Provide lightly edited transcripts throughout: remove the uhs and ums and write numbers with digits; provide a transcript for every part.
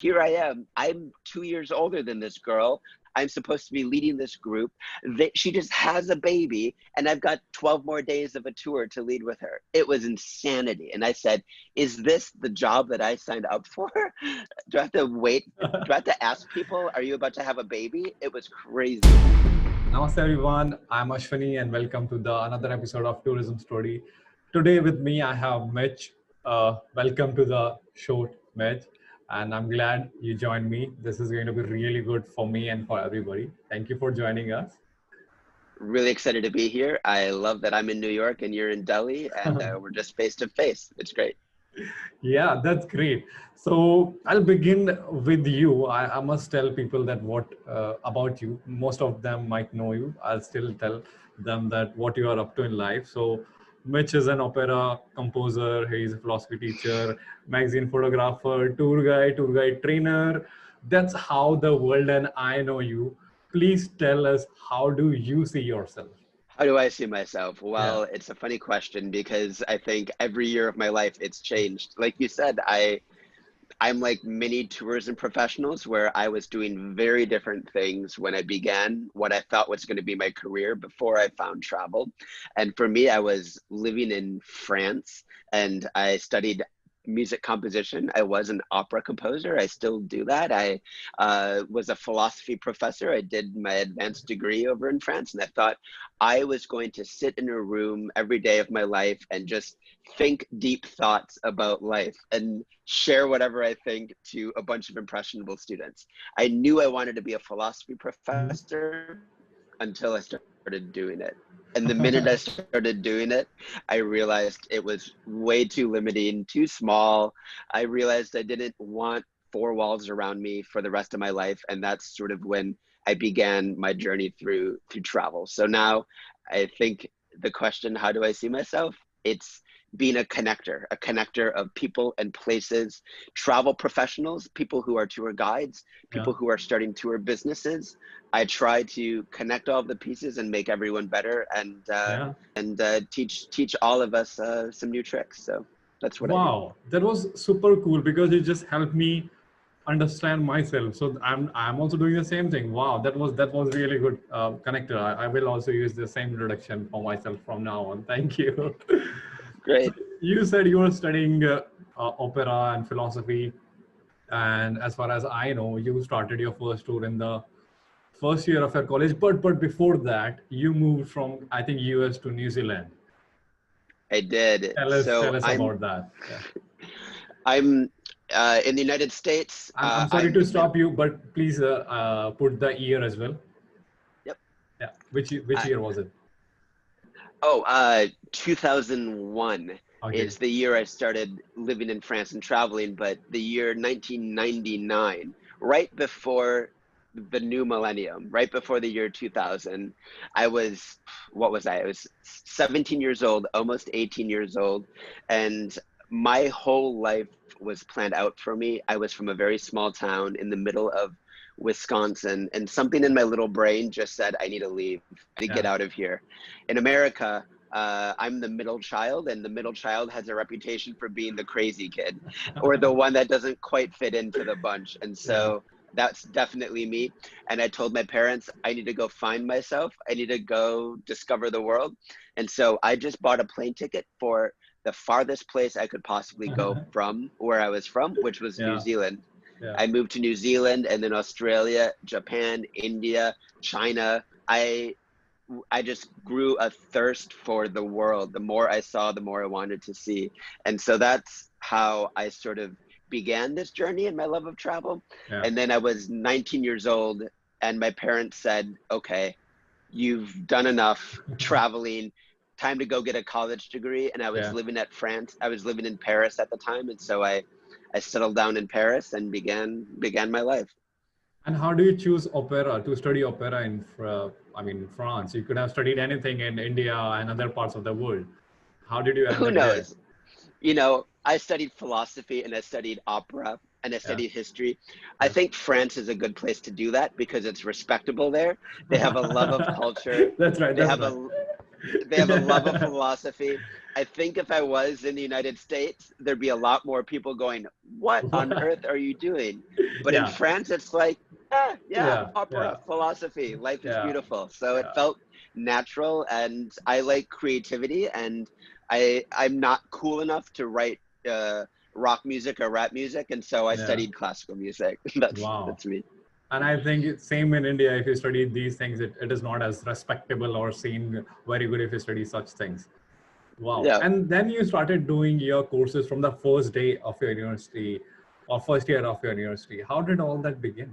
here I am. I'm 2 years older than this girl. I'm supposed to be leading this group. She just has a baby, and I've got 12 more days of a tour to lead with her. It was insanity. And I said, is this the job that I signed up for? Do I have to wait? Do I have to ask people, are you about to have a baby? It was crazy. Namaste everyone, I'm Ashwani and welcome to another episode of Tourism Story. Today with me I have Mitch. Welcome to the show, Mitch. And I'm glad you joined me. This is going to be really good for me and for everybody. Thank you for joining us. Really excited to be here. I love that I'm in New York and you're in Delhi, and we're just face to face. It's great. Yeah, that's great. So I'll begin with you. I must tell people that what about you. Most of them might know you. I'll still tell them that what you are up to in life. So Mitch is an opera composer. He's a philosophy teacher, magazine photographer, tour guide trainer. That's how the world and I know you. Please tell us, how do you see yourself? How do I see myself? Yeah. Well, it's a funny question because I think every year of my life it's changed. Like you said, I'm like many tourism professionals where I was doing very different things when I began what I thought was going to be my career before I found travel. And for me, I was living in France and I studied music composition. I was an opera composer. I still do that. I was a philosophy professor. I did my advanced degree over in France, and I thought I was going to sit in a room every day of my life and just think deep thoughts about life and share whatever I think to a bunch of impressionable students. I knew I wanted to be a philosophy professor until I started doing it. And the minute I started doing it, I realized it was way too limiting, too small. I realized I didn't want four walls around me for the rest of my life. And that's sort of when I began my journey through travel. So now I think the question, how do I see myself? It's being a connector of people and places, travel professionals, people who are tour guides, people who are starting tour businesses. I try to connect all of the pieces and make everyone better, and teach all of us some new tricks. So that's what I do. Wow, that was super cool because it just helped me understand myself. So I'm also doing the same thing. Wow, that was really good connector. I will also use the same introduction for myself from now on. Thank you. Great. So you said you were studying opera and philosophy, and as far as I know, you started your first tour in the first year of your college. But before that, you moved from, I think, US to New Zealand. I did. Tell us about that. Yeah. I'm in the United States. I'm sorry to stop you, but please put the year as well. Yep. Yeah. Which year was it? 2001 is the year I started living in France and traveling, but the year 1999, right before the new millennium, right before the year 2000, I was 17 years old, almost 18 years old, and my whole life was planned out for me. I was from a very small town in the middle of Wisconsin, and something in my little brain just said, I need to leave, to get out of here. In America, I'm the middle child, and the middle child has a reputation for being the crazy kid or the one that doesn't quite fit into the bunch. And so that's definitely me. And I told my parents, I need to go find myself. I need to go discover the world. And so I just bought a plane ticket for the farthest place I could possibly go from where I was from, which was New Zealand. I moved to New Zealand and then Australia, Japan, India, China. I just grew a thirst for the world. The more I saw, the more I wanted to see. And so that's how I sort of began this journey in my love of travel. And then I was 19 years old and my parents said, okay, you've done enough traveling, time to go get a college degree. And I was living at France. I was living in Paris at the time. And so I settled down in Paris and began my life. And how do you choose opera, to study opera in France? You could have studied anything in India and other parts of the world. How did you end up Who knows? there? You know, I studied philosophy and I studied opera and I studied history. I think France is a good place to do that because it's respectable there. They have a love of culture. That's right. They have a love of philosophy, I think if I was in the United States, there'd be a lot more people going, what on earth are you doing? But in Yeah, France, it's like, yeah, yeah, yeah, opera, philosophy, life is yeah, beautiful. So it yeah, felt natural, and I like creativity, and I'm not cool enough to write rock music or rap music, and so I yeah. studied classical music. Wow. That's me. And I think same in India, if you study these things, it is not as respectable or seen very good if you study such things. Wow. Yeah. And then you started doing your courses from the first day of your university or first year of your university. How did all that begin?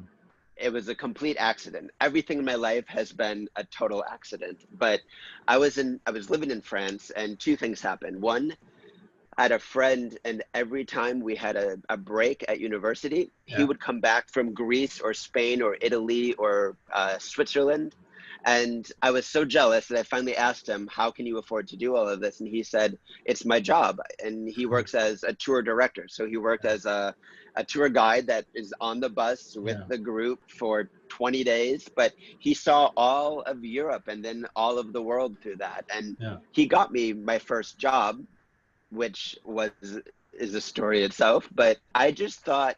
It was a complete accident. Everything in my life has been a total accident. But I was living in France, and two things happened. One, I had a friend, and every time we had a break at university, he Yeah. would come back from Greece or Spain or Italy or Switzerland. And I was so jealous that I finally asked him, how can you afford to do all of this? And he said, it's my job. And he works as a tour director. So he worked as a tour guide that is on the bus with Yeah. the group for 20 days. But he saw all of Europe and then all of the world through that. And Yeah. he got me my first job, which is a story itself. But I just thought,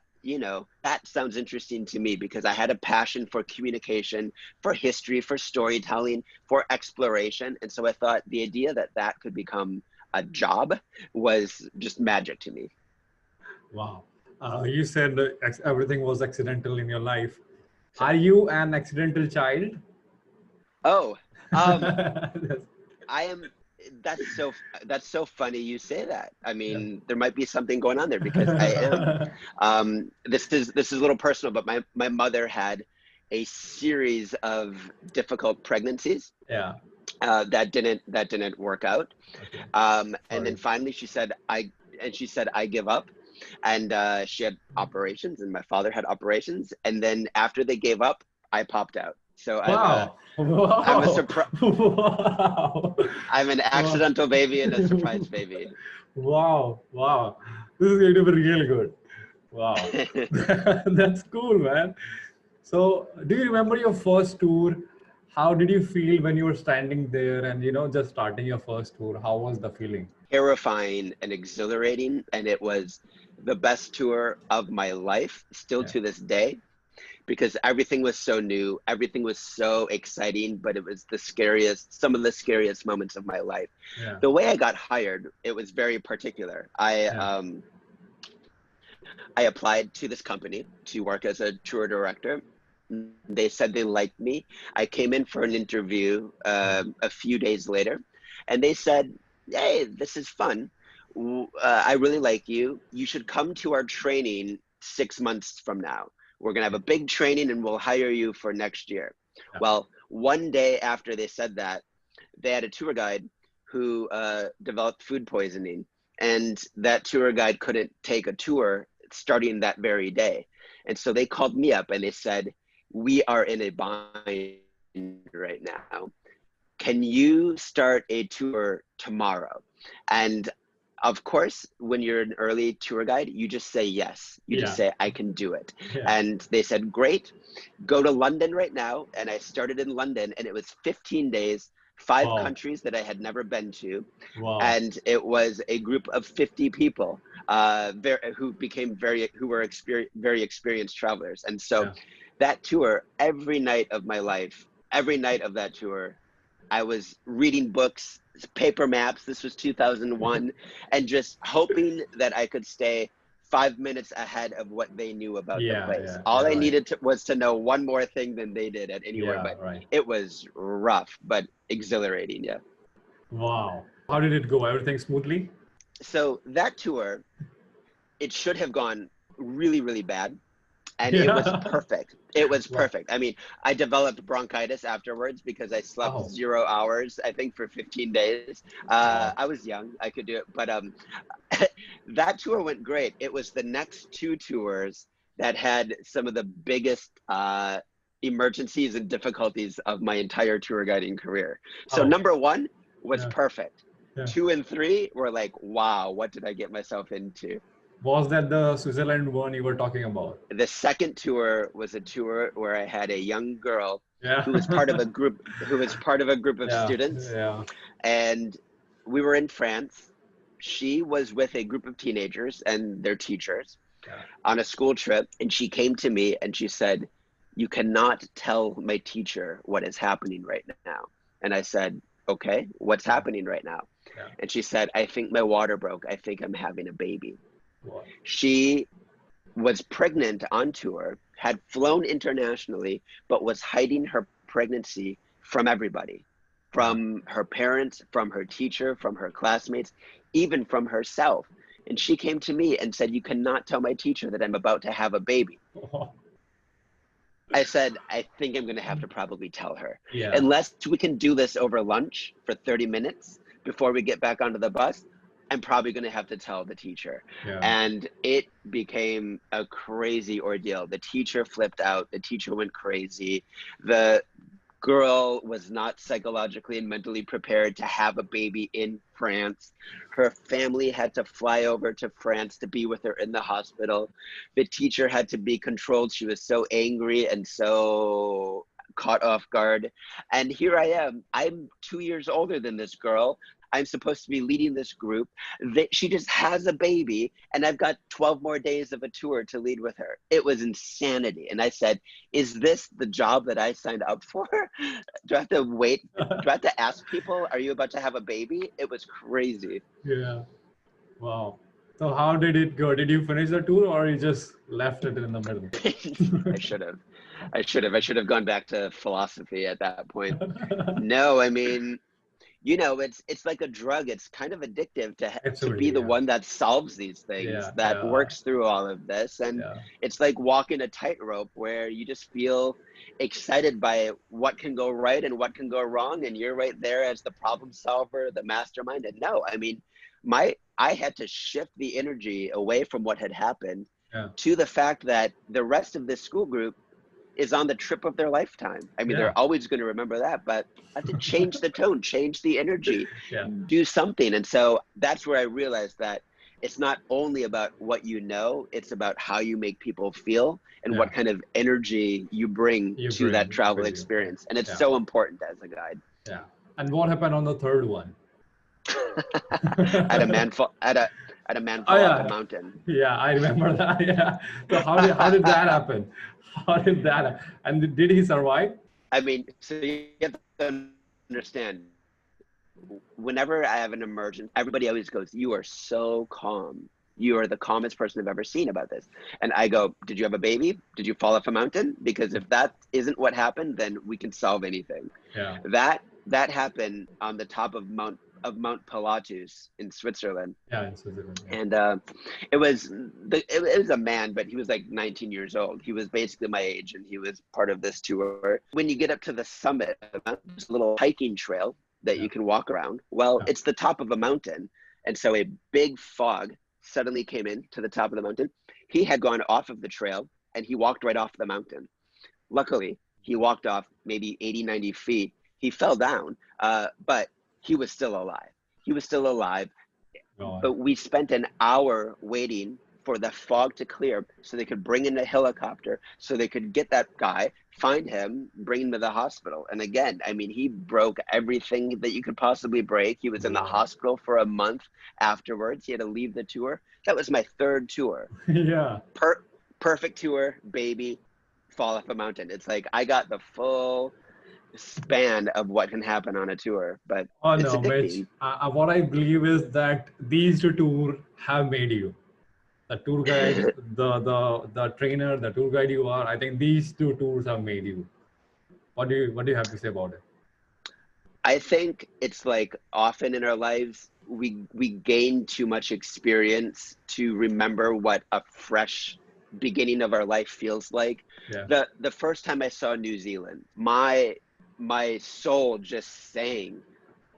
that sounds interesting to me because I had a passion for communication, for history, for storytelling, for exploration. And so I thought the idea that that could become a job was just magic to me. Wow. You said that everything was accidental in your life. So, Are you an accidental child? oh, um, Yes. I am. That's so funny you say that. I Yeah. mean, there might be something going on there because I am. This is a little personal, but my mother had a series of difficult pregnancies Yeah. that didn't work out. Okay. And then Sorry. finally she said I give up. And she had operations, and my father had operations. And then after they gave up, I popped out. So Wow. I'm a Wow. surprise. Wow. I'm an Wow. accidental baby and a surprise baby. Wow. Wow. This is going to be really good. Wow. That's cool, man. So, do you remember your first tour? How did you feel when you were standing there and, just starting your first tour? How was the feeling? Terrifying and exhilarating, and it was the best tour of my life still Yeah. to this day, because everything was so new, everything was so exciting, but it was some of the scariest moments of my life. Yeah. The way I got hired, it was very particular. Yeah. I applied to this company to work as a tour director. They said they liked me. I came in for an interview Yeah. a few days later, and they said, hey, this is fun. I really like you. You should come to our training 6 months from now. We're going to have a big training and we'll hire you for next year. Yeah. Well, one day after they said that, they had a tour guide who developed food poisoning, and that tour guide couldn't take a tour starting that very day. And so they called me up and they said, we are in a bind right now. Can you start a tour tomorrow? And of course, when you're an early tour guide, you just say yes. You just Yeah. say, I can do it. Yeah. And they said, great, go to London right now. And I started in London, and it was 15 days, 5 Wow. countries that I had never been to. Wow. And it was a group of 50 people who were very experienced travelers. And so Yeah. that tour, every night of my life, every night of that tour, I was reading books, paper maps. This was 2001, and just hoping that I could stay 5 minutes ahead of what they knew about the Yeah. place. Yeah. All Yeah. I Right. needed was to know one more thing than they did at anywhere, Yeah. but Right. it was rough, but exhilarating. Yeah. Wow. How did it go? Everything smoothly? So that tour, it should have gone really, really bad. And it was Yeah. perfect. It was Wow. perfect. I mean, I developed bronchitis afterwards because I slept Oh. 0 hours, I think, for 15 days. Wow. I was young, I could do it, but that tour went great. It was the next 2 tours that had some of the biggest emergencies and difficulties of my entire tour guiding career. So Oh. number 1 was Yeah. perfect. Yeah. 2 and 3 were like, wow, what did I get myself into? Was that the Switzerland one you were talking about? The second tour was a tour where I had a young girl Yeah. who was part of a group of Yeah. students, Yeah. and we were in France. she was with a group of teenagers and their teachers on a school trip, and she came to me and she said, "You cannot tell my teacher what is happening right now." And I said, "Okay, what's happening right now?" And she said, "I think my water broke. I think I'm having a baby." She was pregnant on tour, had flown internationally, but was hiding her pregnancy from everybody, from her parents, from her teacher, from her classmates, even from herself. And she came to me and said, "You cannot tell my teacher that I'm about to have a baby." I said, "I think I'm going to have to probably tell her. Unless we can do this over lunch for 30 minutes before we get back onto the bus, I'm probably going to have to tell the teacher." And it became a crazy ordeal. The teacher flipped out. The teacher went crazy. The girl was not psychologically and mentally prepared to have a baby in France. Her family had to fly over to France to be with her in the hospital. The teacher had to be controlled. She was so angry and so caught off guard. And here I am. I'm 2 years older than this girl. I'm supposed to be leading this group. She just has a baby, and I've got 12 more days of a tour to lead with her. It was insanity. And I said, "Is this the job that I signed up for? Do I have to wait? Do I have to ask people, are you about to have a baby?" It was crazy. Wow. So how did it go? Did you finish the tour, or you just left it in the middle? I should have gone back to philosophy at that point. No, I mean, you know, it's like a drug. It's kind of addictive to be the one that solves these things, that works through all of this. And it's like walking a tightrope where you just feel excited by what can go right and what can go wrong. And you're right there as the problem solver, the mastermind. And no, I mean, I had to shift the energy away from what had happened to the fact that the rest of this school group is on the trip of their lifetime. I mean, they're always going to remember that, but I have to change the tone, change the energy, do something. And so that's where I realized that it's not only about what you know, it's about how you make people feel and what kind of energy you bring to that travel experience. And it's so important as a guide. And what happened on the third one? At a man fall off a mountain. I remember that. So how did that happen? How did that? And did he survive? I mean, so you have to understand, whenever I have an emergence, everybody always goes, "You are so calm. You are the calmest person I've ever seen about this." And I go, "Did you have a baby? Did you fall off a mountain? Because if that isn't what happened, then we can solve anything." That happened on the top of Mount Pilatus in Switzerland. In Switzerland. And it was a man, but he was like 19 years old. He was basically my age, and he was part of this tour. When you get up to the summit, there's a little hiking trail that you can walk around. Well, it's the top of a mountain, and so a big fog suddenly came in to the top of the mountain. He had gone off of the trail, and he walked right off the mountain. Luckily, he walked off maybe 80, 90 feet. He fell down, but he was still alive. He was still alive. But we spent an hour waiting for the fog to clear so they could bring in a helicopter, so they could get that guy, find him, bring him to the hospital. And again, I mean, he broke everything that you could possibly break. He was in the hospital for a month afterwards. He had to leave the tour. That was my third tour. Perfect tour, baby, fall off a mountain. It's like I got the full span of what can happen on a tour, but it's addicting. Mitch, what I believe is that these two tours have made you. The tour guide, the trainer, the tour guide you are. I think these two tours have made you. What do you have to say about it? I think it's like often in our lives we gain too much experience to remember what a fresh beginning of our life feels like. The first time I saw New Zealand, my soul just sang.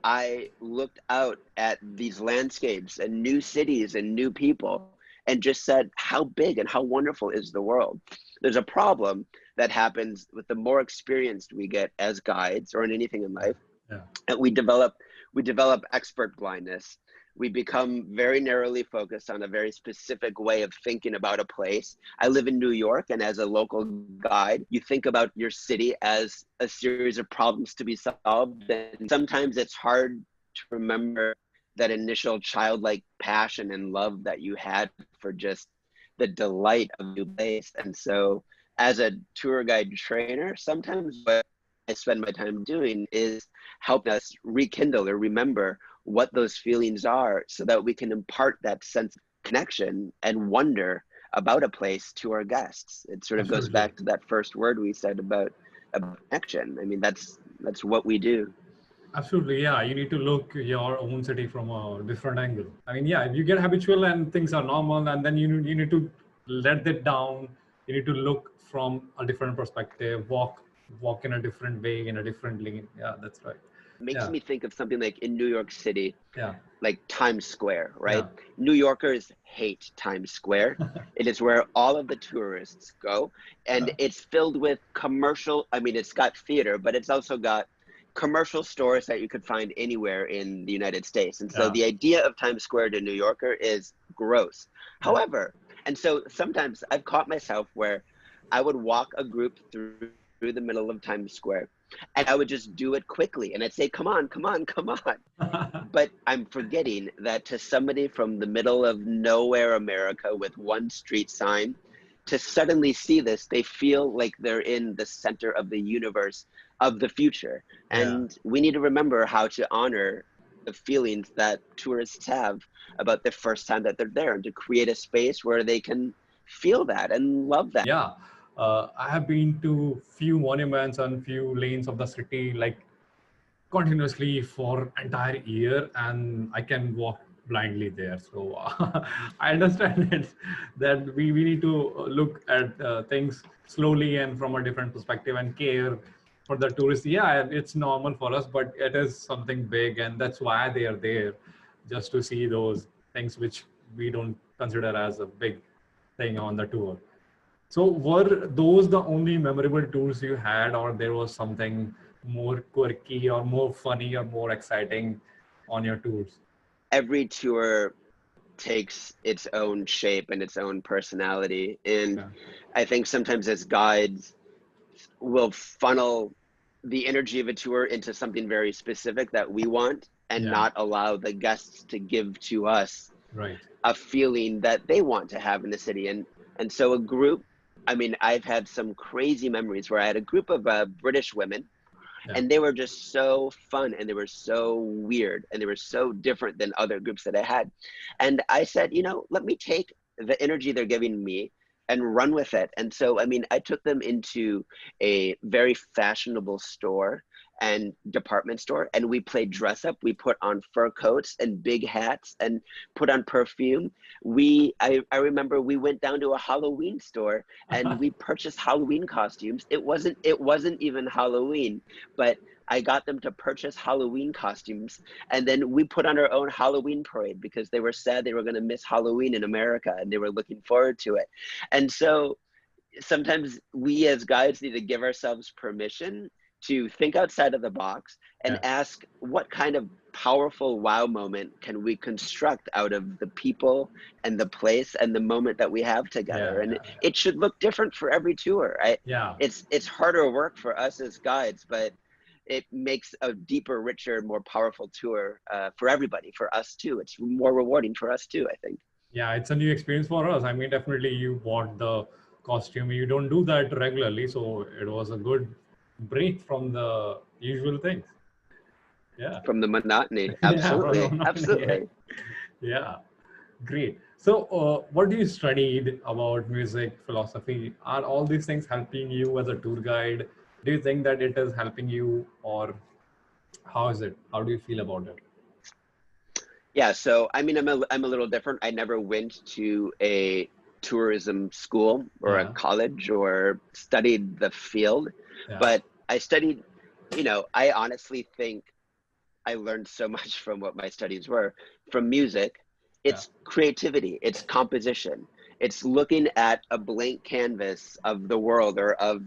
I looked out at these landscapes and new cities and new people and just said, how big and how wonderful is the world? There's a problem that happens with the more experienced we get as guides or in anything in life. And we develop expert blindness. We become very narrowly focused on a very specific way of thinking about a place. I live in New York, and as a local guide, you think about your city as a series of problems to be solved. And sometimes it's hard to remember that initial childlike passion and love that you had for just the delight of a new place. And so as a tour guide trainer, sometimes what I spend my time doing is helping us rekindle or remember what those feelings are so that we can impart that sense of connection and wonder about a place to our guests. It sort of goes Absolutely. back to that first word we said about connection. I mean, that's what we do. Absolutely, yeah. You need to look your own city from a different angle. I mean, yeah, if you get habitual and things are normal, and then you need to let that down. You need to look from a different perspective, walk in a different way, in a different lane. Yeah, that's right. Makes Yeah, me think of something like in New York City, yeah, like Times Square, yeah, right? New Yorkers hate Times Square. It is where all of the tourists go, and it's filled with commercial. I mean, it's got theater, but it's also got commercial stores that you could find anywhere in the United States. And so yeah, the idea of Times Square to New Yorker is gross. yeah. However, and so sometimes I've caught myself where I would walk a group through the middle of Times Square and I would just do it quickly. And I'd say, come on, come on, come on. But I'm forgetting that to somebody from the middle of nowhere America with one street sign, to suddenly see this, they feel like they're in the center of the universe of the future. Yeah. And we need to remember how to honor the feelings that tourists have about the first time that they're there, and to create a space where they can feel that and love that. Yeah, I have been to few monuments and few lanes of the city, like continuously for entire year, and I can walk blindly there. So I understand it, that we need to look at things slowly and from a different perspective and care for the tourists. Yeah, it's normal for us, but it is something big, and that's why they are there, just to see those things which we don't consider as a big thing on the tour. So were those the only memorable tours you had, or there was something more quirky or more funny or more exciting on your tours? Every tour takes its own shape and its own personality. And Yeah, I think sometimes as guides, we'll funnel the energy of a tour into something very specific that we want, and yeah, not allow the guests to give to us right. a feeling that they want to have in the city. And so a group, I mean, I've had some crazy memories where I had a group of British women, Yeah, and they were just so fun, and they were so weird, and they were so different than other groups that I had. And I said, you know, let me take the energy they're giving me and run with it. And so, I mean, I took them into a very fashionable store and department store, and we played dress up. We put on fur coats and big hats and put on perfume. I remember we went down to a Halloween store and we purchased Halloween costumes. It wasn't even Halloween, but I got them to purchase Halloween costumes, and then we put on our own Halloween parade because they were sad they were going to miss Halloween in America, and they were looking forward to it. And so sometimes we as guides need to give ourselves permission to think outside of the box and yeah, ask, what kind of powerful wow moment can we construct out of the people and the place and the moment that we have yeah, together. And yeah, it should look different for every tour. yeah. It's harder work for us as guides, but it makes a deeper, richer, more powerful tour for everybody. For us too, it's more rewarding for us too, I think. Yeah, it's a new experience for us. I mean, definitely you bought the costume. You don't do that regularly, so it was a good break from the usual things. Yeah. From the monotony, Yeah, from the absolutely, monotony. Yeah. absolutely. Yeah. Great. So, what do you studied about music, philosophy? Are all these things helping you as a tour guide? Do you think that it is helping you, or how is it? How do you feel about it? Yeah, so I mean, I'm a little different. I never went to a tourism school or a Yeah, college or studied the field, yeah, but I studied, you know, I honestly think I learned so much from what my studies were. From music, yeah, it's creativity, it's composition, it's looking at a blank canvas of the world or of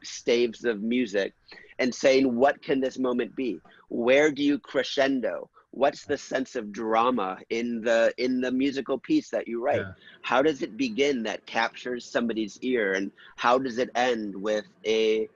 staves of music and saying, what can this moment be? Where do you crescendo? What's the sense of drama in the musical piece that you write? yeah, How does it begin that captures somebody's ear, and how does it end with a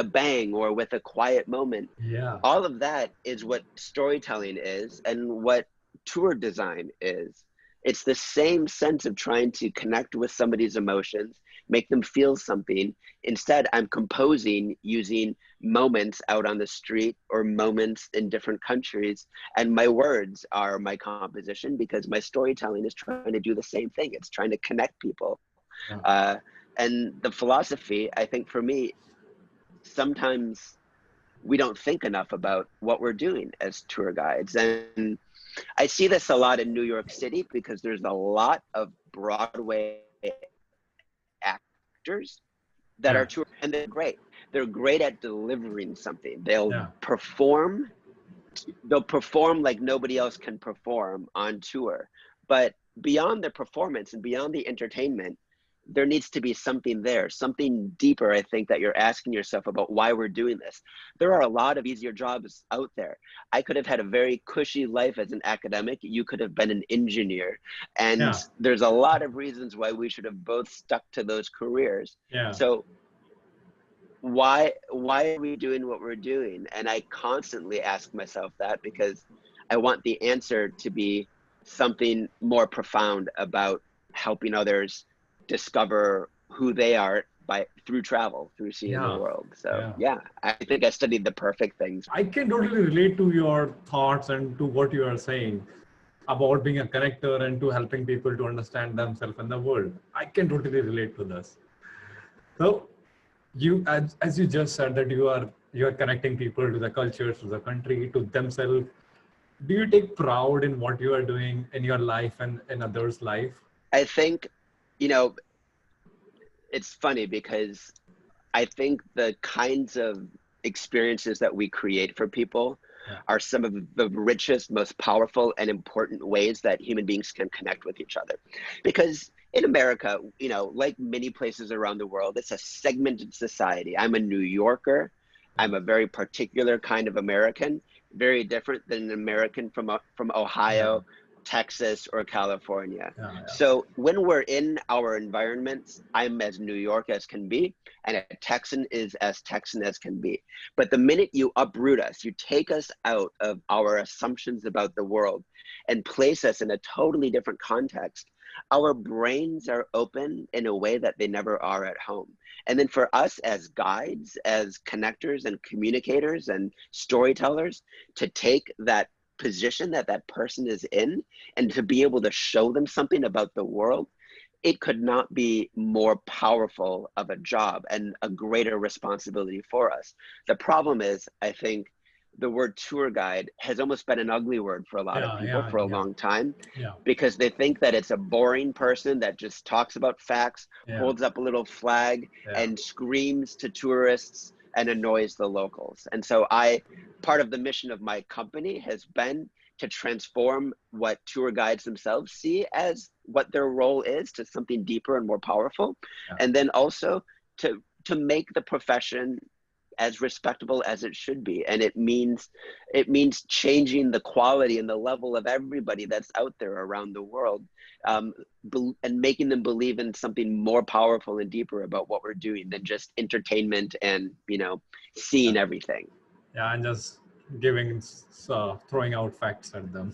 bang or with a quiet moment? yeah, All of that is what storytelling is, and what tour design is. It's the same sense of trying to connect with somebody's emotions, make them feel something. Instead, I'm composing using moments out on the street or moments in different countries. And my words are my composition because my storytelling is trying to do the same thing. It's trying to connect people. And the philosophy, I think for me, sometimes we don't think enough about what we're doing as tour guides. And I see this a lot in New York City because there's a lot of Broadway actors that are tour, and they're great. They're great at delivering something. They'll perform like nobody else can perform on tour. But beyond the performance and beyond the entertainment, there needs to be something there, something deeper, I think, that you're asking yourself about why we're doing this. There are a lot of easier jobs out there. I could have had a very cushy life as an academic. You could have been an engineer. And there's a lot of reasons why we should have both stuck to those careers. So why are we doing what we're doing? And I constantly ask myself that because I want the answer to be something more profound about helping others discover who they are through travel, through seeing the world. So I think I studied the perfect things. I can totally relate to your thoughts and to what you are saying about being a connector and to helping people to understand themselves and the world. I can totally relate to this. So you, as you just said, that you are connecting people to the cultures, to the country, to themselves. Do you take pride in what you are doing in your life and in others' life? I think, you know, it's funny because I think the kinds of experiences that we create for people are some of the richest, most powerful and important ways that human beings can connect with each other. Because in America, you know, like many places around the world, it's a segmented society. I'm a New Yorker. I'm a very particular kind of American, very different than an American from Ohio, Texas, or California. So when we're in our environments, I'm as New York as can be, and a Texan is as Texan as can be. But the minute you uproot us, you take us out of our assumptions about the world and place us in a totally different context, our brains are open in a way that they never are at home. And then for us as guides, as connectors and communicators and storytellers, to take that position that that person is in and to be able to show them something about the world, it could not be more powerful of a job and a greater responsibility for us. The problem is, I think, the word tour guide has almost been an ugly word for a lot of people for a long time because they think that it's a boring person that just talks about facts, holds up a little flag and screams to tourists and annoys the locals. And so part of the mission of my company has been to transform what tour guides themselves see as what their role is to something deeper and more powerful. And then also to make the profession as respectable as it should be. And it means changing the quality and the level of everybody that's out there around the world, and making them believe in something more powerful and deeper about what we're doing than just entertainment and, you know, seeing everything. And just throwing out facts at them.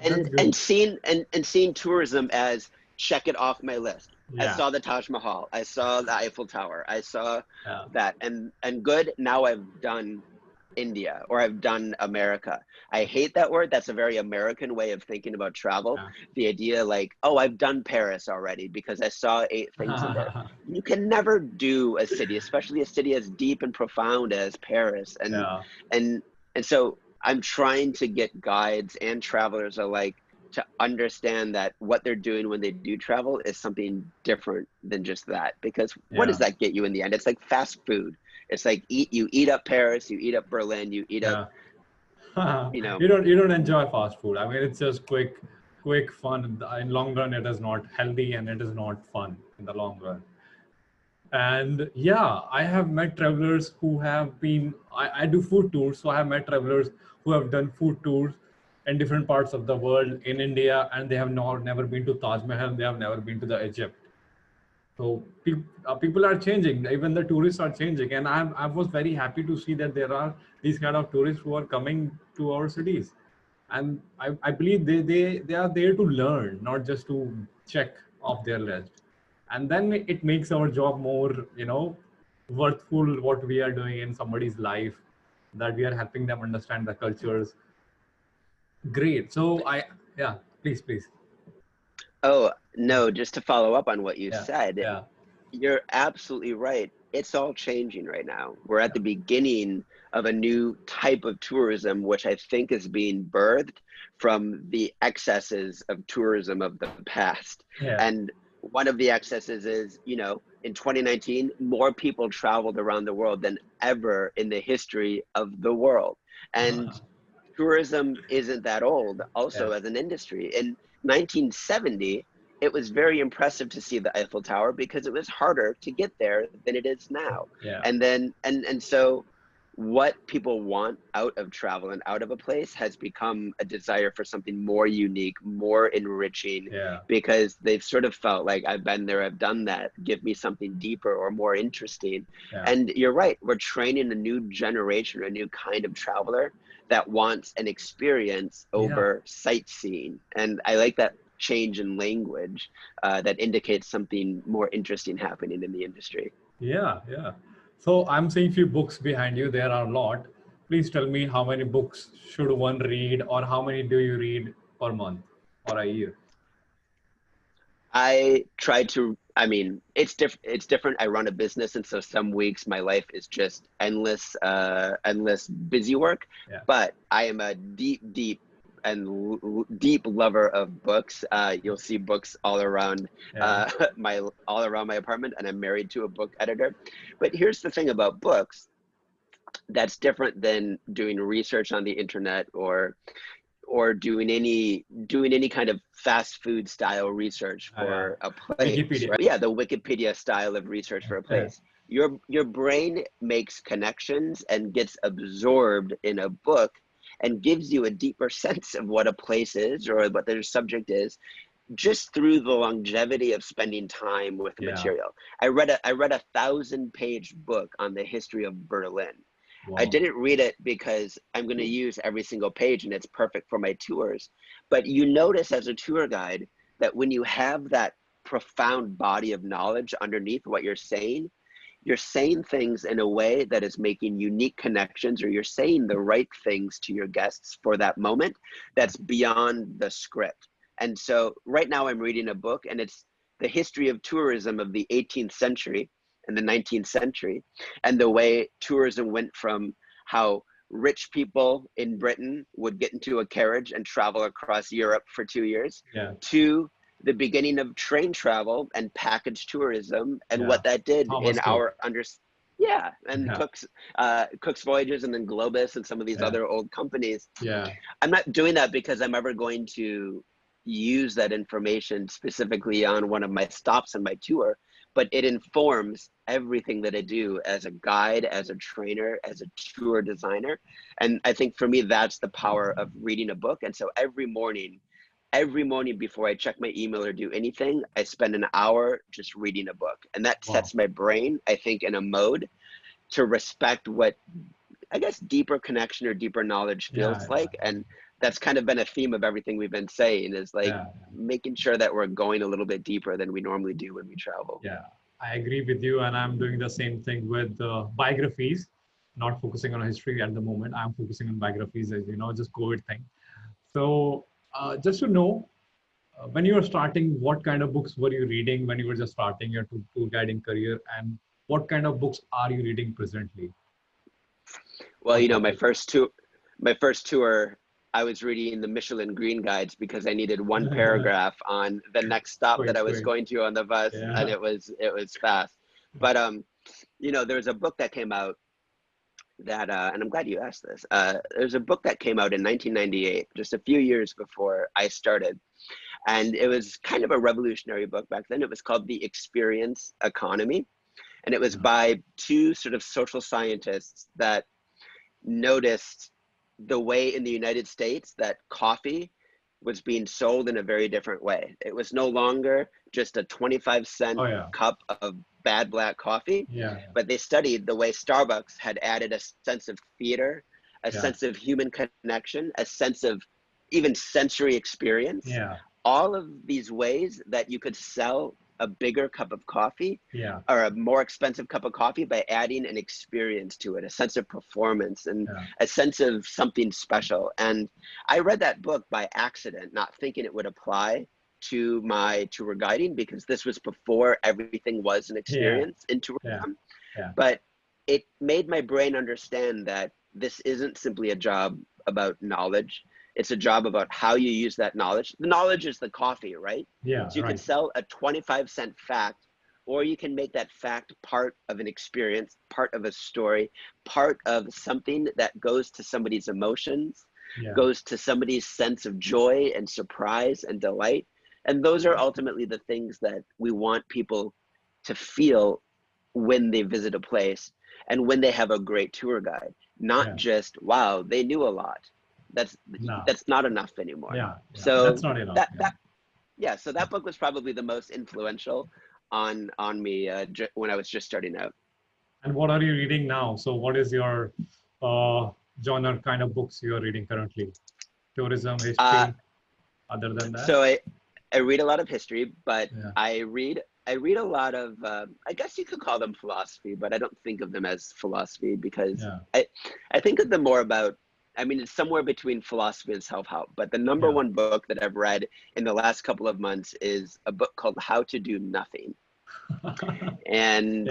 And seeing tourism as check it off my list. I saw the Taj Mahal. I saw the Eiffel Tower. I saw that. And good, now I've done India or I've done America. I hate that word. That's a very American way of thinking about travel. The idea like, oh, I've done Paris already because I saw 8 things in there. You can never do a city, especially a city as deep and profound as Paris. And so I'm trying to get guides and travelers alike to understand that what they're doing when they do travel is something different than just that. Because what does that get you in the end? It's like fast food. It's like you eat up Paris, you eat up Berlin, you eat up, you know. You don't enjoy fast food. I mean, it's just quick fun. In long run, it is not healthy and it is not fun in the long run. And I have met travelers who have been, I do food tours. So I have met travelers who have done food tours in different parts of the world in India, and they have never been to Taj Mahal. They have never been to the Egypt. So people are changing. Even the tourists are changing. And I was very happy to see that there are these kind of tourists who are coming to our cities. And I believe they are there to learn, not just to check off their list. And then it makes our job more, worthful, what we are doing in somebody's life, that we are helping them understand the cultures. Great. So yeah, please. Oh, no, just to follow up on what you Yeah, said, yeah, you're absolutely right. It's all changing right now. We're at the beginning of a new type of tourism, which I think is being birthed from the excesses of tourism of the past. yeah. And one of the excesses is, in 2019, more people traveled around the world than ever in the history of the world. And tourism isn't that old, Yeah, also as an industry. In 1970, it was very impressive to see the Eiffel Tower because it was harder to get there than it is now. yeah, And then, and so what people want out of travel and out of a place has become a desire for something more unique, more enriching, yeah, because they've sort of felt like, I've been there, I've done that, give me something deeper or more interesting. yeah, And you're right, we're training a new generation, a new kind of traveler that wants an experience yeah, over sightseeing. And I like that change in language that indicates something more interesting happening in the industry. yeah. So I'm seeing few books behind you. There are a lot. Please tell me, how many books should one read, or how many do you read per month or a year? I try to, I mean, it's different. I run a business, and so some weeks my life is just endless busy work. Yeah, But I am a deep lover of books. You'll see books all around yeah, all around my apartment, and I'm married to a book editor. But here's the thing about books that's different than doing research on the internet, or doing any kind of fast food style research yeah. for a place, Wikipedia. right? Yeah, the Wikipedia style of research for a Yeah, place. Your brain makes connections and gets absorbed in a book and gives you a deeper sense of what a place is or what their subject is, just through the longevity of spending time with the yeah. material. I read a 1,000-page book on the history of Berlin. I Wow. didn't read it because I'm going to use every single page and it's perfect for my tours. But you notice as a tour guide that when you have that profound body of knowledge underneath what you're saying things in a way that is making unique connections, or you're saying the right things to your guests for that moment that's beyond the script. And so right now I'm reading a book, and it's the history of tourism of the 18th century and the 19th century, and the way tourism went from how rich people in Britain would get into a carriage and travel across Europe for 2 years Yeah, to the beginning of train travel and package tourism, and yeah. what that did in Thomas Cook. our yeah, and Yeah, Cook's Voyages, and then Globus and some of these yeah, other old companies. yeah, I'm not doing that because I'm ever going to use that information specifically on one of my stops on my tour, but it informs everything that I do as a guide, as a trainer, as a tour designer. And I think for me, that's the power of reading a book. And so every morning before I check my email or do anything, I spend an hour just reading a book. And that wow. sets my brain, I think, in a mode to respect what, I guess, deeper connection or deeper knowledge Yeah, feels like. And that's kind of been a theme of everything we've been saying, is like yeah, making sure that we're going a little bit deeper than we normally do when we travel. yeah. I agree with you, and I'm doing the same thing with biographies. Not focusing on history at the moment. I'm focusing on biographies, as you know, just COVID thing. So, just to know, when you were starting, what kind of books were you reading when you were just starting your tour guiding career, and what kind of books are you reading presently? Well, On top my of first tour, I was reading the Michelin Green Guides because I needed one paragraph on the next stop that quick, I was quick. going to on the bus, and Yeah. it was fast. But there's a book that came out that, and I'm glad you asked this. There's a book that came out in 1998, just a few years before I started, and it was kind of a revolutionary book back then. It was called The Experience Economy, and it was Yeah. by two sort of social scientists that noticed the way in the United States that coffee was being sold in a very different way. It was no longer just a 25-cent Oh yeah. cup of bad black coffee, Yeah. but they studied the way Starbucks had added a sense of theater, a Yeah. sense of human connection, a sense of even sensory experience. Yeah. All of these ways that you could sell a bigger cup of coffee, Yeah. or a more expensive cup of coffee, by adding an experience to it, a sense of performance and a sense of something special. And I read that book by accident, not thinking it would apply to my tour guiding, because this was before everything was an experience in tourism. But it made my brain understand that this isn't simply a job about knowledge. It's a job about how you use that knowledge. The knowledge is the coffee, right? Yeah. So you can sell a 25-cent fact, or you can make that fact part of an experience, part of a story, part of something that goes to somebody's emotions, goes to somebody's sense of joy and surprise and delight. And those are ultimately the things that we want people to feel when they visit a place and when they have a great tour guide. Not just, wow, they knew a lot. That's not enough anymore. So that's not enough. So that book was probably the most influential on me when I was just starting out. And what are you reading now? So what is your genre kind of books you are reading currently? Tourism, history, other than that? So I read a lot of history, but I read a lot of, I guess you could call them philosophy, but I don't think of them as philosophy, because I think of them more about, I mean, it's somewhere between philosophy and self-help. But the number one book that I've read in the last couple of months is a book called How to Do Nothing. And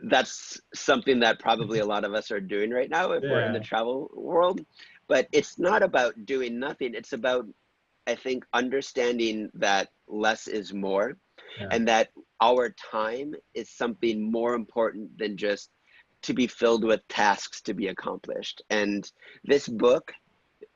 that's something that probably a lot of us are doing right now if we're in the travel world. But it's not about doing nothing. It's about, I think, understanding that less is more, and that our time is something more important than just to be filled with tasks to be accomplished. And this book,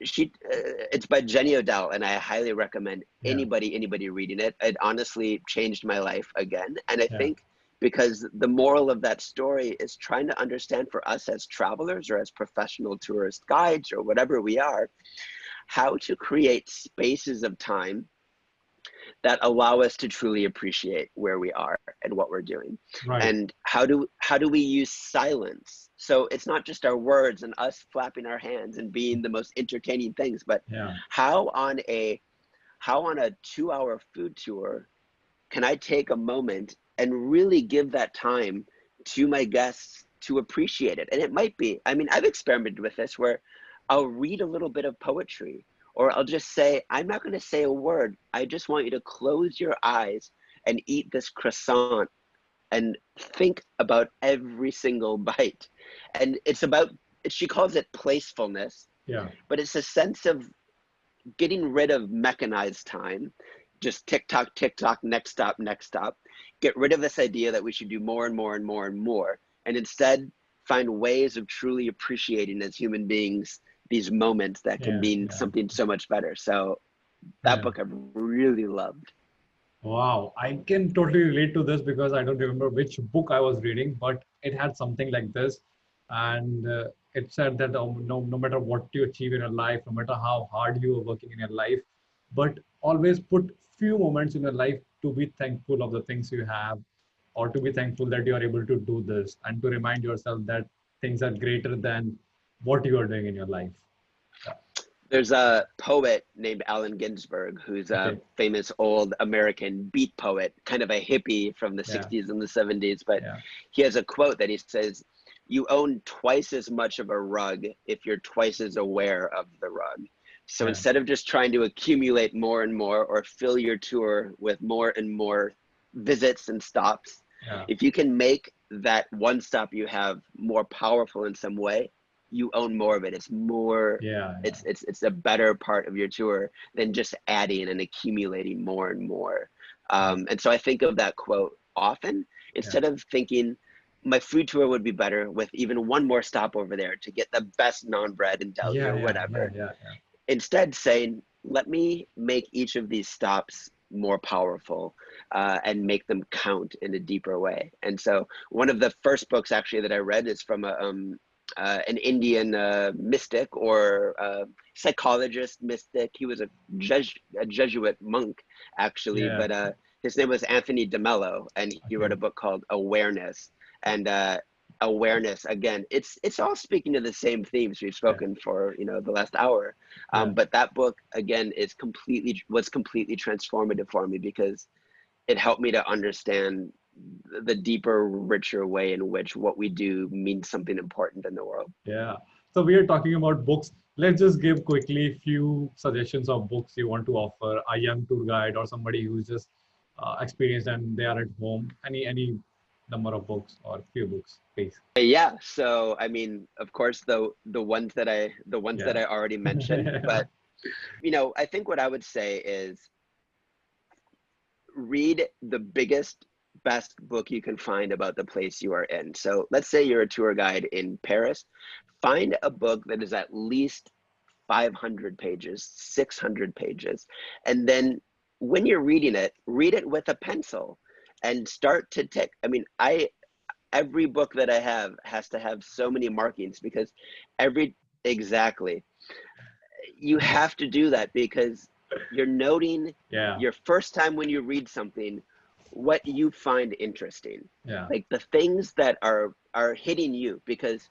it's by Jenny Odell, and I highly recommend anybody reading it. It honestly changed my life again. And I think because the moral of that story is trying to understand, for us as travelers or as professional tourist guides or whatever we are, how to create spaces of time that allow us to truly appreciate where we are and what we're doing. And how do we use silence? So it's not just our words and us flapping our hands and being the most entertaining things, but how on a 2-hour food tour can I take a moment and really give that time to my guests to appreciate it? And it might be, I mean, I've experimented with this where I'll read a little bit of poetry, or I'll just say, I'm not going to say a word. I just want you to close your eyes and eat this croissant and think about every single bite. And it's about, she calls it placefulness, but it's a sense of getting rid of mechanized time, just tick tock, next stop, next stop. Get rid of this idea that we should do more and more and more and more, and instead find ways of truly appreciating as human beings these moments that can mean something so much better. So that book I've really loved. Wow, I can totally relate to this because I don't remember which book I was reading, but it had something like this. And it said that no matter what you achieve in your life, no matter how hard you are working in your life, but always put few moments in your life to be thankful of the things you have, or to be thankful that you are able to do this, and to remind yourself that things are greater than what you are doing in your life. There's a poet named Allen Ginsberg, who's a famous old American beat poet, kind of a hippie from the 60s and the 70s. But he has a quote that he says, "You own twice as much of a rug if you're twice as aware of the rug." So instead of just trying to accumulate more and more, or fill your tour with more and more visits and stops, if you can make that one stop you have more powerful in some way, you own more of it. It's more, it's a better part of your tour than just adding and accumulating more and more. And so I think of that quote often, instead of thinking my food tour would be better with even one more stop over there to get the best naan bread in Delhi or whatever. Instead saying, let me make each of these stops more powerful and make them count in a deeper way. And so one of the first books actually that I read is from an Indian mystic or psychologist mystic. He was a Jesuit monk, actually, but his name was Anthony de Mello, and he wrote a book called Awareness. And awareness. Again, it's all speaking to the same themes we've spoken for, you know, the last hour. But that book, again, was completely transformative for me, because it helped me to understand the deeper, richer way in which what we do means something important in the world. Yeah. So we are talking about books. Let's just give quickly few suggestions of books you want to offer a young tour guide or somebody who's just experienced and they are at home. Any number of books or few books, please. Yeah. So I mean, of course, the ones that I already mentioned, but you know, I think what I would say is read the biggest, best book you can find about the place you are in. So let's say you're a tour guide in Paris. Find a book that is at least 500 pages, 600 pages. And then when you're reading it, read it with a pencil and start to tick. I mean, every book that I have has to have so many markings, because exactly. You have to do that, because you're noting your first time when you read something, what you find interesting. Like the things that are hitting you, because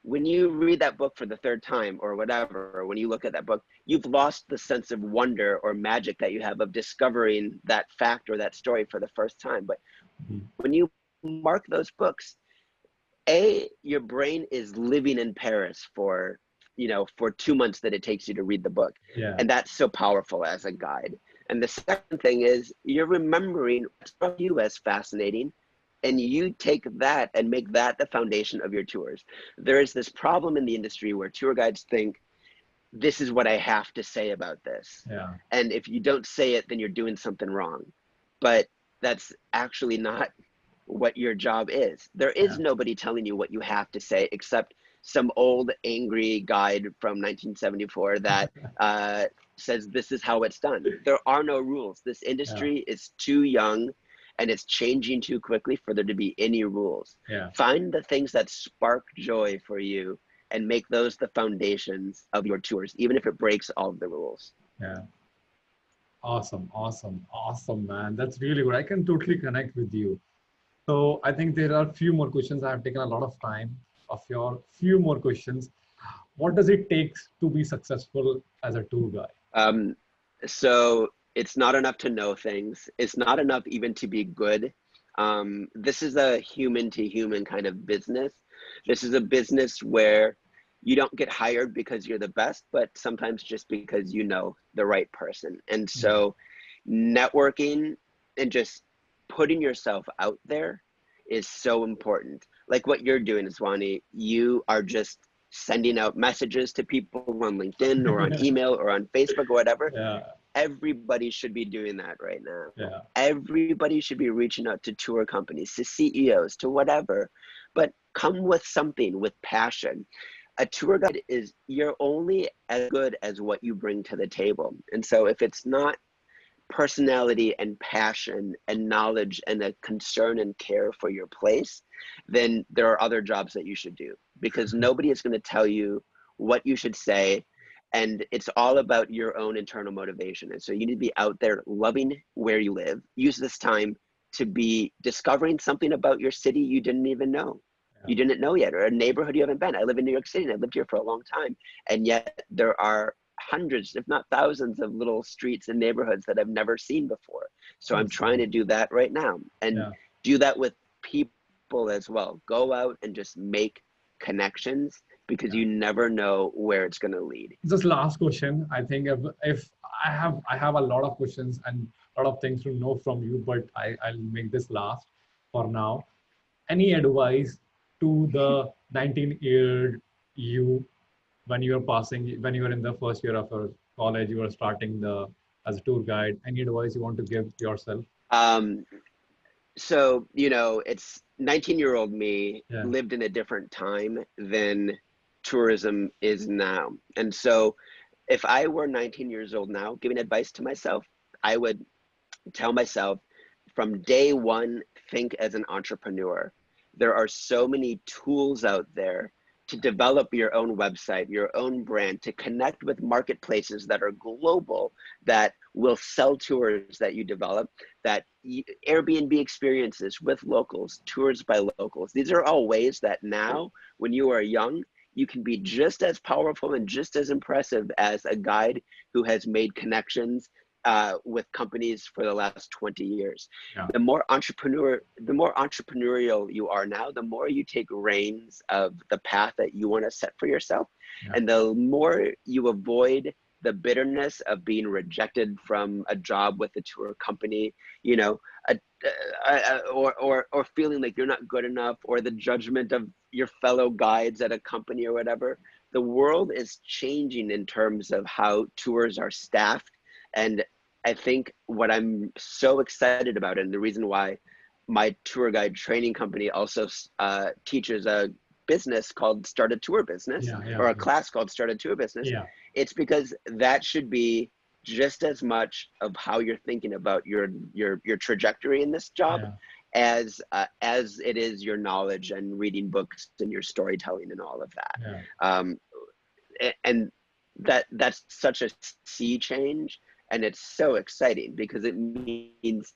when you read that book for the third time or whatever, or when you look at that book, you've lost the sense of wonder or magic that you have of discovering that fact or that story for the first time. But when you mark those books, your brain is living in Paris for 2 months that it takes you to read the book. And that's so powerful as a guide. And the second thing is you're remembering what struck you as fascinating, and you take that and make that the foundation of your tours. There is this problem in the industry where tour guides think, this is what I have to say about this. And if you don't say it, then you're doing something wrong. But that's actually not what your job is. There is nobody telling you what you have to say except some old angry guide from 1974 that says this is how it's done. There are no rules. This industry is too young and it's changing too quickly for there to be any rules. Find the things that spark joy for you and make those the foundations of your tours, even if it breaks all of the rules. Awesome, man. That's really good. I can totally connect with you. So I think there are a few more questions. I have taken a lot of time of your few more questions. What does it take to be successful as a tour guide? So it's not enough to know things. It's not enough even to be good. This is a human to human kind of business. This is a business where you don't get hired because you're the best, but sometimes just because you know the right person. And so networking and just putting yourself out there is so important. Like what you're doing, Ashwani, you are just sending out messages to people on LinkedIn or on email or on Facebook or whatever. Everybody should be doing that right now. Everybody should be reaching out to tour companies, to CEOs, to whatever, but come with something, with passion. A tour guide you're only as good as what you bring to the table. And so if it's not personality and passion and knowledge and a concern and care for your place, then there are other jobs that you should do, because nobody is going to tell you what you should say. And it's all about your own internal motivation. And so you need to be out there loving where you live. Use this time to be discovering something about your city you didn't even know. You didn't know yet, or a neighborhood you haven't been. I live in New York City and I lived here for a long time. And yet there are hundreds, if not thousands, of little streets and neighborhoods that I've never seen before. So I'm trying to do that right now, and do that with people as well. Go out and just make connections, because you never know where it's going to lead. Just last question. I think if I have a lot of questions and a lot of things to know from you, but I'll make this last for now. Any advice to the 19-year you when you were in the first year of your college, you were starting as a tour guide? Any advice you want to give yourself? So, it's 19-year-old me lived in a different time than tourism is now. And so if I were 19 years old now, giving advice to myself, I would tell myself from day one, think as an entrepreneur. There are so many tools out there to develop your own website, your own brand, to connect with marketplaces that are global, that will sell tours that you develop, that Airbnb experiences with locals, tours by locals. These are all ways that now, when you are young, you can be just as powerful and just as impressive as a guide who has made connections with companies for the last 20 years. Yeah. The more entrepreneurial you are now, the more you take reins of the path that you want to set for yourself. Yeah. And the more you avoid the bitterness of being rejected from a job with a tour company, you know, or feeling like you're not good enough, or the judgment of your fellow guides at a company or whatever. The world is changing in terms of how tours are staffed. And I think what I'm so excited about, and the reason why my tour guide training company also teaches a business called Start a Tour Business, or a class called Start a Tour Business, it's because that should be just as much of how you're thinking about your trajectory in this job as it is your knowledge and reading books and your storytelling and all of that. And that's such a sea change. And it's so exciting because it means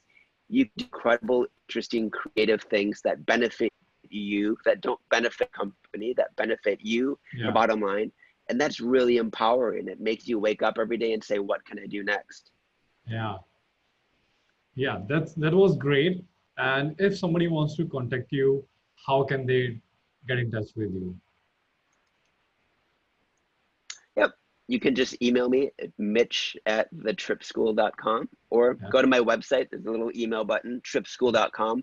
you do incredible, interesting, creative things that benefit you, that don't benefit company, that benefit you, your bottom line. And that's really empowering. It makes you wake up every day and say, what can I do next? Yeah, that was great. And if somebody wants to contact you, how can they get in touch with you? Yep. You can just email me at mitch@thetripschool.com, or go to my website. There's a little email button, tripschool.com.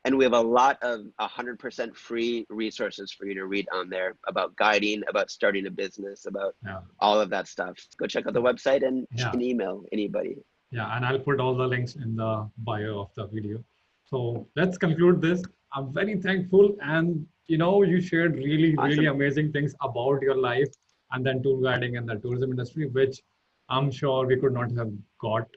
And we have a lot of 100% free resources for you to read on there about guiding, about starting a business, about all of that stuff. Go check out the website, and you can email anybody. Yeah, and I'll put all the links in the bio of the video. So let's conclude this. I'm very thankful. And, you know, you shared really amazing things about your life and then tour guiding and the tourism industry, which I'm sure we could not have got.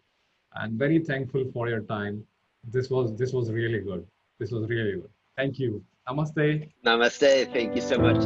And very thankful for your time. This was really good. This was really good. Thank you. Namaste. Namaste. Thank you so much.